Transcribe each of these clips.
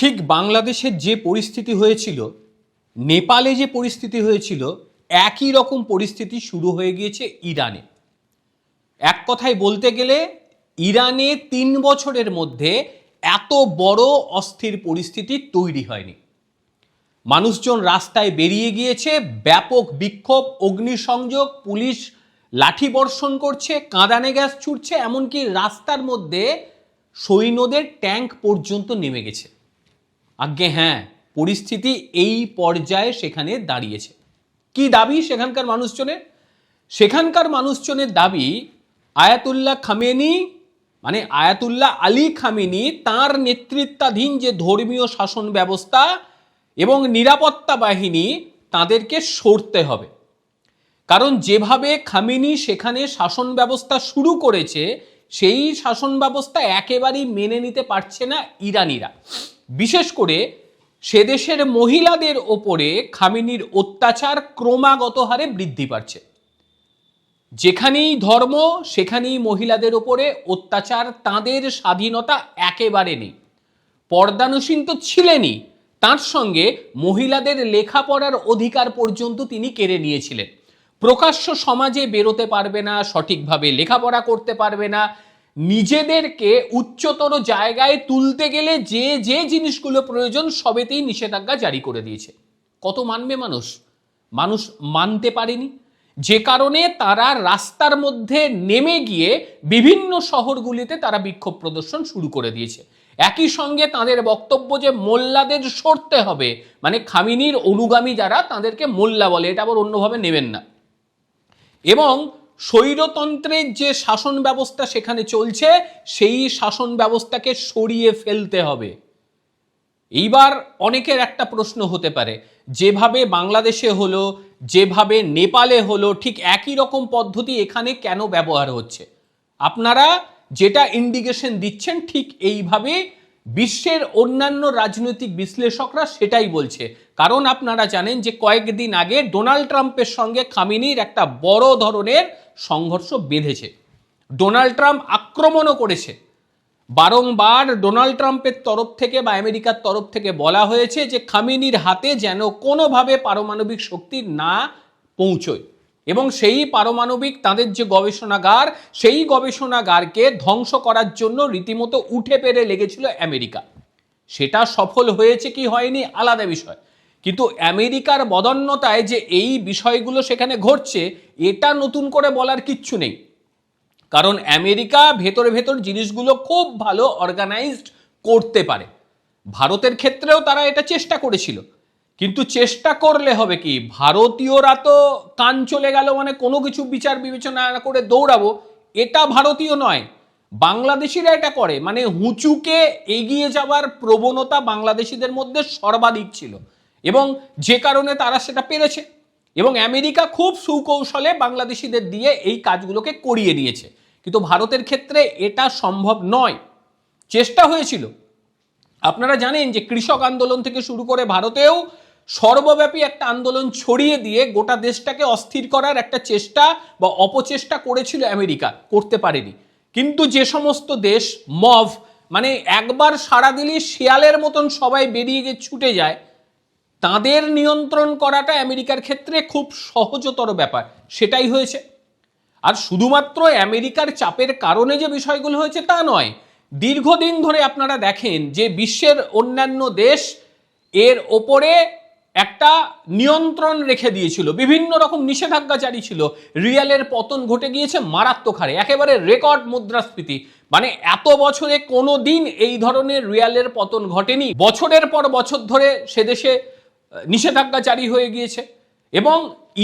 ঠিক বাংলাদেশের যে পরিস্থিতি হয়েছিল, নেপালে যে পরিস্থিতি হয়েছিল, একই রকম পরিস্থিতি শুরু হয়ে গিয়েছে ইরানে। এক কথায় বলতে গেলে ইরানে ৩ বছরের মধ্যে এত বড় অস্থির পরিস্থিতি তৈরি হয়নি। মানুষজন রাস্তায় বেরিয়ে গিয়েছে, ব্যাপক বিক্ষোভ, অগ্নিসংযোগ, পুলিশ লাঠি বর্ষণ করছে, কাঁদানে গ্যাস ছুটছে, এমনকি রাস্তার মধ্যে সৈন্যদের ট্যাঙ্ক পর্যন্ত নেমে গেছে। আজ্ঞে হ্যাঁ, পরিস্থিতি এই পর্যায়ে সেখানে দাঁড়িয়েছে। কি দাবি সেখানকার মানুষজনের? সেখানকার মানুষজনের দাবি আয়াতুল্লাহ খামেনি, মানে আয়াতুল্লাহ আলী খামেনি, তার নেতৃত্বাধীন যে ধর্মীয় শাসন ব্যবস্থা এবং নিরাপত্তা বাহিনী, তাদেরকে সরতে হবে। কারণ যেভাবে খামেনি সেখানে শাসন ব্যবস্থা শুরু করেছে, সেই শাসন ব্যবস্থা একেবারেই মেনে নিতে পারছে না ইরানিরা। বিশেষ করে সে দেশের মহিলাদের ওপরে খামেনির অত্যাচার ক্রমাগত হারে বৃদ্ধি পাচ্ছে। যেখানেই ধর্ম সেখানেই মহিলাদের ওপরে অত্যাচার, তাদের স্বাধীনতা একেবারে নেই। পর্দানুসীন তো ছিলেনই, তার সঙ্গে মহিলাদের লেখাপড়ার অধিকার পর্যন্ত তিনি কেড়ে নিয়েছিলেন। প্রকাশ্য সমাজে বেরোতে পারবে না, সঠিকভাবে লেখাপড়া করতে পারবে না, নিজেদেরকে উচ্চতর জায়গায় তুলতে গেলে যে যে জিনিসগুলো প্রয়োজন সবেতেই নিষেধাজ্ঞা জারি করে দিয়েছে। কত মানবে মানুষ? মানুষ মানতে পারেনি, যে কারণে তারা রাস্তার মধ্যে নেমে গিয়ে বিভিন্ন শহরগুলিতে তারা বিক্ষোভ প্রদর্শন শুরু করে দিয়েছে। একই সঙ্গে তাদের বক্তব্য যে মোল্লাদের সরতে হবে, মানে খামেনির অনুগামী যারা, তাদেরকে মোল্লা বলে, এটা আবার অন্যভাবে নেবেন না। এবং স্বৈরতন্ত্রের যে শাসন ব্যবস্থা সেখানে চলছে, সেই শাসন ব্যবস্থাকে সরিয়ে ফেলতে হবে। এইবার অনেকের একটা প্রশ্ন হতে পারে, যেভাবে বাংলাদেশে হলো, যেভাবে নেপালে হলো, ঠিক একই রকম পদ্ধতি এখানে কেন ব্যবহার হচ্ছে? আপনারা যেটা ইন্ডিকেশন দিচ্ছেন, ঠিক এইভাবে বিশ্বের অন্যান্য রাজনৈতিক বিশ্লেষকরা সেটাই বলছে। কারণ আপনারা জানেন যে কয়েকদিন আগে ডোনাল্ড ট্রাম্পের সঙ্গে খামেনির একটা বড় ধরনের সংঘর্ষ বেঁধেছে। ডোনাল্ড ট্রাম্প আক্রমণও করেছে। বারংবার ডোনাল্ড ট্রাম্পের তরফ থেকে বা আমেরিকার তরফ থেকে বলা হয়েছে যে খামেনির হাতে যেন কোনোভাবে পারমাণবিক শক্তি না পৌঁছয়, এবং সেই পারমাণবিক তাদের যে গবেষণাগার, সেই গবেষণাগারকে ধ্বংস করার জন্য রীতিমতো উঠে পেরে লেগেছিল আমেরিকা। সেটা সফল হয়েছে কি হয়নি আলাদা বিষয়, কিন্তু আমেরিকার বদান্যতায় যে এই বিষয়গুলো সেখানে ঘটছে, এটা নতুন করে বলার কিচ্ছু নেই। কারণ আমেরিকা ভেতরে ভেতর জিনিসগুলো খুব ভালো অর্গানাইজড করতে পারে। ভারতের ক্ষেত্রেও তারা এটা চেষ্টা করেছিল, কিন্তু চেষ্টা করলে হবে কি, ভারতীয়রা তো কান চলে গেল মানে কোনো কিছু বিচার বিবেচনা না করে দৌড়াবো, এটা ভারতীয় নয়, বাংলাদেশিরা এটা করে। মানে হুঁচুকে এগিয়ে যাওয়ার প্রবণতা বাংলাদেশিদের মধ্যে সর্বাধিক ছিল, এবং যে কারণে তারা সেটা পেরেছে। এবং আমেরিকা খুব সুকৌশলে বাংলাদেশিদের দিয়ে এই কাজগুলোকে করিয়ে নিয়েছে। কিন্তু ভারতের ক্ষেত্রে এটা সম্ভব নয়। চেষ্টা হয়েছিল, আপনারা জানেন যে কৃষক আন্দোলন থেকে শুরু করে ভারতেও সর্বব্যাপী একটা আন্দোলন ছড়িয়ে দিয়ে গোটা দেশটাকে অস্থির করার একটা চেষ্টা বা অপচেষ্টা করেছিল আমেরিকা, করতে পারেনি। কিন্তু যে সমস্ত দেশ মব, মানে একবার সাড়া দিলে শিয়ালের মতন সবাই বেরিয়ে গিয়ে ছুটে যায়, তাদের নিয়ন্ত্রণ করাটা আমেরিকার ক্ষেত্রে খুব সহজতর ব্যাপার, সেটাই হয়েছে। আর শুধুমাত্র আমেরিকার চাপের কারণে যে বিষয়গুলো হয়েছে তা নয়, দীর্ঘদিন ধরে আপনারা দেখেন যে বিশ্বের অন্যান্য দেশ এর ওপরে একটা নিয়ন্ত্রণ রেখে দিয়েছিল, বিভিন্ন রকম নিষেধাজ্ঞা জারি ছিল। রিয়ালের পতন ঘটে গিয়েছে মারাত্মক হারে, একেবারে রেকর্ড মুদ্রাস্ফীতি। মানে এত বছরে কোনো দিন এই ধরনের রিয়ালের পতন ঘটেনি। বছরের পর বছর ধরে সে দেশে নিষেধাজ্ঞা জারি হয়ে গিয়েছে, এবং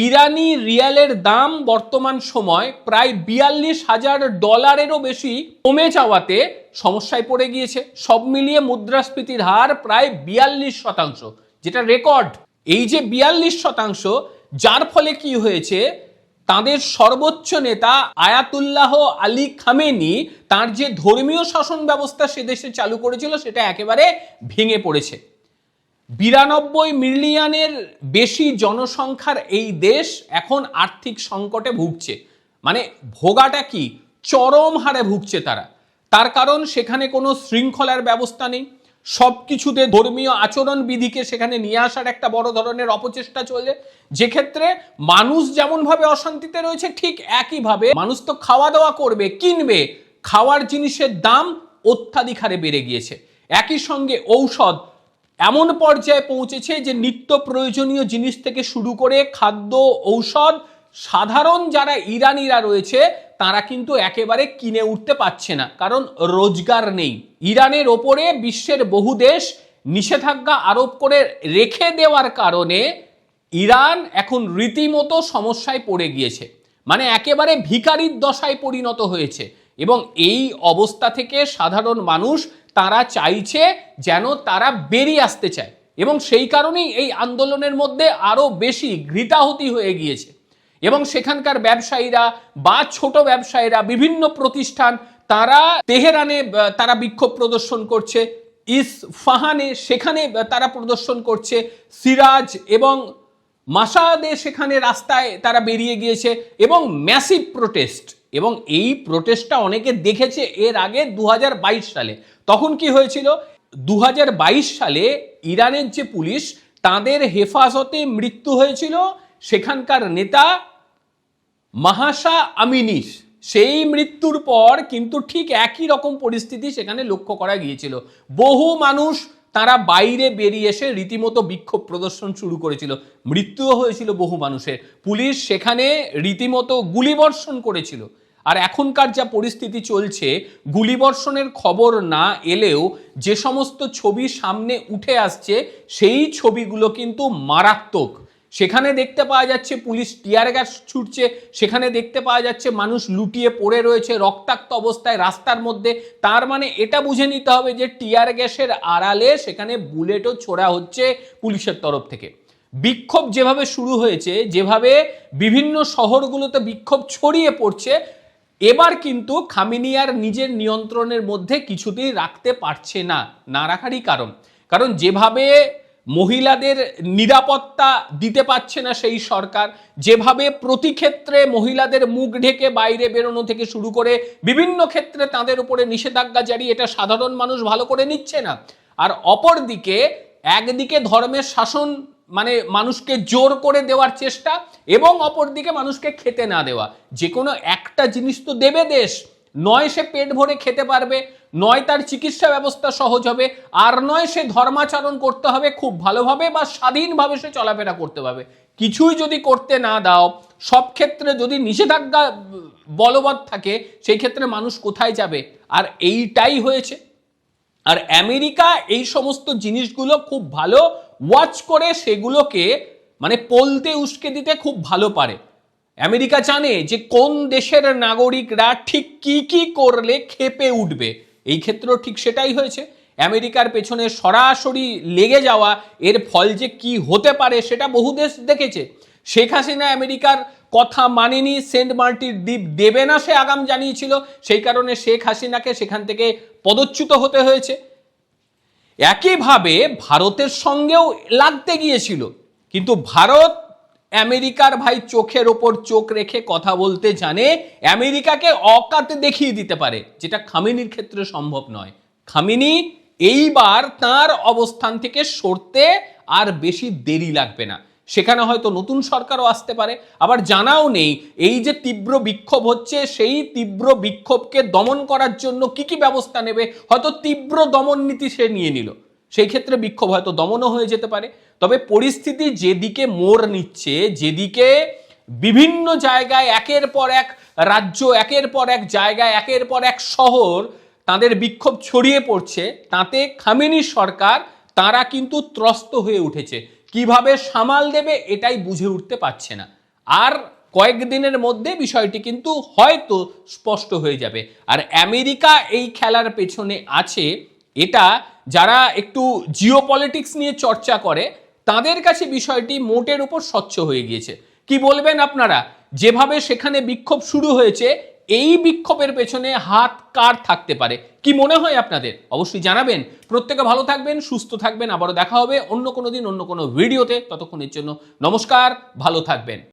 ইরানি রিয়ালের দাম বর্তমান সময় প্রায় $42,000 বেশি কমে যাওয়াতে সমস্যায় পড়ে গিয়েছে। সব মিলিয়ে মুদ্রাস্ফীতির হার প্রায় 42%, যেটা রেকর্ড। এই যে 42%, যার ফলে কি হয়েছে, তাদের সর্বোচ্চ নেতা আয়াতুল্লাহ আলী খামেনি তার যে ধর্মীয় শাসন ব্যবস্থা সে দেশে চালু করেছিল, সেটা একেবারে ভেঙে পড়েছে। 92 মিলিয়নের বেশি জনসংখ্যার এই দেশ এখন আর্থিক সংকটে ভুগছে। মানে ভোগাটা কি, চরম হারে ভুগছে তারা। তার কারণ সেখানে কোনো শৃঙ্খলার ব্যবস্থা নেই, সব কিছুতে ধর্মীয় আচরণ বিধিকে সেখানে নিয়ে আসার একটা বড় ধরনের অপচেষ্টা চলে, যে ক্ষেত্রে মানুষ যেমনভাবে অশান্তিতে রয়েছে ঠিক একইভাবে মানুষ তো খাওয়া দাওয়া করবে, কিনবে, খাওয়ার জিনিসের দাম অত্যাধিক হারে বেড়ে গিয়েছে। একই সঙ্গে ঔষধ এমন পর্যায়ে পৌঁছেছে যে নিত্য প্রয়োজনীয় জিনিস থেকে শুরু করে খাদ্য, ঔষধ সাধারণ যারা ইরানিরা রয়েছে তারা কিন্তু একেবারে কিনে উঠতে পারছে না, কারণ রোজগার নেই। ইরানের ওপরে বিশ্বের বহু দেশ নিষেধাজ্ঞা আরোপ করে রেখে দেওয়ার কারণে ইরান এখন রীতিমতো সমস্যায় পড়ে গিয়েছে, মানে একেবারে ভিখারির দশায় পরিণত হয়েছে। এবং এই অবস্থা থেকে সাধারণ মানুষ তারা চাইছে যেন তারা বেরিয়ে আসতে চায়, এবং সেই কারণেই এই আন্দোলনের মধ্যে আরো বেশি ঘৃতাহুতি হয়ে গিয়েছে। এবং সেখানকার ব্যবসায়ীরা বা ছোট ব্যবসায়ীরা, বিভিন্ন প্রতিষ্ঠান, তারা তেহরানে তারা বিক্ষোভ প্রদর্শন করছে, ইসফাহানে সেখানে তারা প্রদর্শন করছে, সিরাজ এবং মাসাদে সেখানে রাস্তায় তারা বেরিয়ে গিয়েছে এবং ম্যাসিভ প্রোটেস্ট। এবং এই প্রোটেস্টটা অনেকে দেখেছে এর আগে 2022 সালে। তখন কি হয়েছিল? 2022 সালে ইরানের যে পুলিশ, তাদের হেফাজতে মৃত্যু হয়েছিল সেখানকার নেতা মাহাসা আমিনির। সেই মৃত্যুর পর কিন্তু ঠিক একই রকম পরিস্থিতি সেখানে লক্ষ্য করা গিয়েছিল। বহু মানুষ তারা বাইরে বেরিয়ে এসে রীতিমতো বিক্ষোভ প্রদর্শন শুরু করেছিল, মৃত্যুও হয়েছিল বহু মানুষের। পুলিশ সেখানে রীতিমতো গুলিবর্ষণ করেছিল। আর এখনকার যা পরিস্থিতি চলছে, গুলিবর্ষণের খবর না এলেও যে সমস্ত ছবি সামনে উঠে আসছে সেই ছবিগুলো কিন্তু মারাত্মক। সেখানে দেখতে পাওয়া যাচ্ছে পুলিশ টিয়ার গ্যাস ছুটছে, সেখানে দেখতে পাওয়া যাচ্ছে মানুষ লুটিয়ে পড়ে রয়েছে রক্তাক্ত অবস্থায় রাস্তার মধ্যে। তার মানে এটা বুঝে নিতে হবে যে টিয়ার গ্যাসের আড়ালে সেখানে বুলেটও ছোড়া হচ্ছে পুলিশের তরফ থেকে। বিক্ষোভ যেভাবে শুরু হয়েছে, যেভাবে বিভিন্ন শহরগুলোতে বিক্ষোভ ছড়িয়ে পড়ছে, এবার কিন্তু খামেনি আর নিজের নিয়ন্ত্রণের মধ্যে কিছুতেই রাখতে পারছে না। না রাখারই কারণ যেভাবে মহিলাদের নিরাপত্তা দিতে পারছে না সেই সরকার, যেভাবে প্রতি ক্ষেত্রে মহিলাদের মুখ ঢেকে বাইরে বেরোনো থেকে শুরু করে বিভিন্ন ক্ষেত্রে তাদের উপরে নিষেধাজ্ঞা জারি, এটা সাধারণ মানুষ ভালো করে নিচ্ছে না। আর অপরদিকে একদিকে ধর্মের শাসন, মানে মানুষকে জোর করে দেওয়ার চেষ্টা, এবং অপরদিকে মানুষকে খেতে না দেওয়া। যে কোনো একটা জিনিস তো দেবে দেশ, নয় সে পেট ভরে খেতে পারবে, নয় তার চিকিৎসা ব্যবস্থা সহজ হবে, আর নয় সে ধর্মাচরণ করতে হবে খুব ভালোভাবে বা স্বাধীনভাবে সে চলাফেরা করতে পারবে। কিছুই যদি করতে না দাও, সব ক্ষেত্রে যদি নিষেধাজ্ঞা বলবৎ থাকে, সেই ক্ষেত্রে মানুষ কোথায় যাবে? আর এইটাই হয়েছে। আর আমেরিকা এই সমস্ত জিনিসগুলো খুব ভালো ওয়াচ করে সেগুলোকে মানে পলতে উস্কে দিতে খুব ভালো পারে। আমেরিকা জানে যে কোন দেশের নাগরিকরা ঠিক কি কি করলে খেপে উঠবে। এই ক্ষেত্রেও ঠিক সেটাই হয়েছে। আমেরিকার পেছনে সরাসরি লেগে যাওয়া, এর ফল যে কি হতে পারে সেটা বহু দেশ দেখেছে। শেখ হাসিনা আমেরিকার কথা মানেনি, সেন্ট মার্টিন দ্বীপ দেবে না সে আগাম জানিয়েছিল, সেই কারণে শেখ হাসিনাকে সেখান থেকে পদচ্যুত হতে হয়েছে। একইভাবে ভারতের সঙ্গেও লাগতে গিয়েছিল, কিন্তু ভারত আমেরিকার ভাই চোখের ওপর চোখ রেখে কথা বলতে জানে, আমেরিকাকে অকাতে দেখিয়ে দিতে পারে, যেটা খামেনির ক্ষেত্রে সম্ভব নয়। খামেনি এইবার তার অবস্থান থেকে সরতে আর বেশি দেরি লাগবে না। সেখানে হয়তো নতুন সরকারও আসতে পারে। আবার জানাও নেই এই যে তীব্র বিক্ষোভ হচ্ছে, সেই তীব্র বিক্ষোভকে দমন করার জন্য কি কি ব্যবস্থা নেবে। হয়তো তীব্র দমন নীতি সে নিয়ে নিল, সেই ক্ষেত্রে বিক্ষোভ হয়তো দমনও হয়ে যেতে পারে। তবে পরিস্থিতি যেদিকে মোড় নিচ্ছে, যেদিকে বিভিন্ন জায়গায় একের পর এক রাজ্য, একের পর এক জায়গায়, একের পর এক শহর তাদের বিক্ষোভ ছড়িয়ে পড়ছে, তাতে খামেনি সরকার তারা কিন্তু ত্রস্ত হয়ে উঠেছে। কিভাবে সামাল দেবে এটাই বুঝে উঠতে পারছে না। আর কয়েকদিনের মধ্যে বিষয়টি কিন্তু হয়তো স্পষ্ট হয়ে যাবে। আর আমেরিকা এই খেলার পেছনে আছে, এটা যারা একটু জিওপলিটিক্স নিয়ে চর্চা করে তাদের কাছে বিষয়টি মোটের উপর স্বচ্ছ হয়ে গিয়েছে। কি বলবেন আপনারা? যেভাবে সেখানে বিক্ষোভ শুরু হয়েছে, এই বিক্ষোভের পেছনে হাত কার থাকতে পারে? কি মনে হয় আপনাদের? অবশ্যই জানাবেন। প্রত্যেকে ভালো থাকবেন, সুস্থ থাকবেন। আবারও দেখা হবে অন্য কোনো দিন অন্য কোনো ভিডিওতে। ততক্ষণের জন্য নমস্কার, ভালো থাকবেন।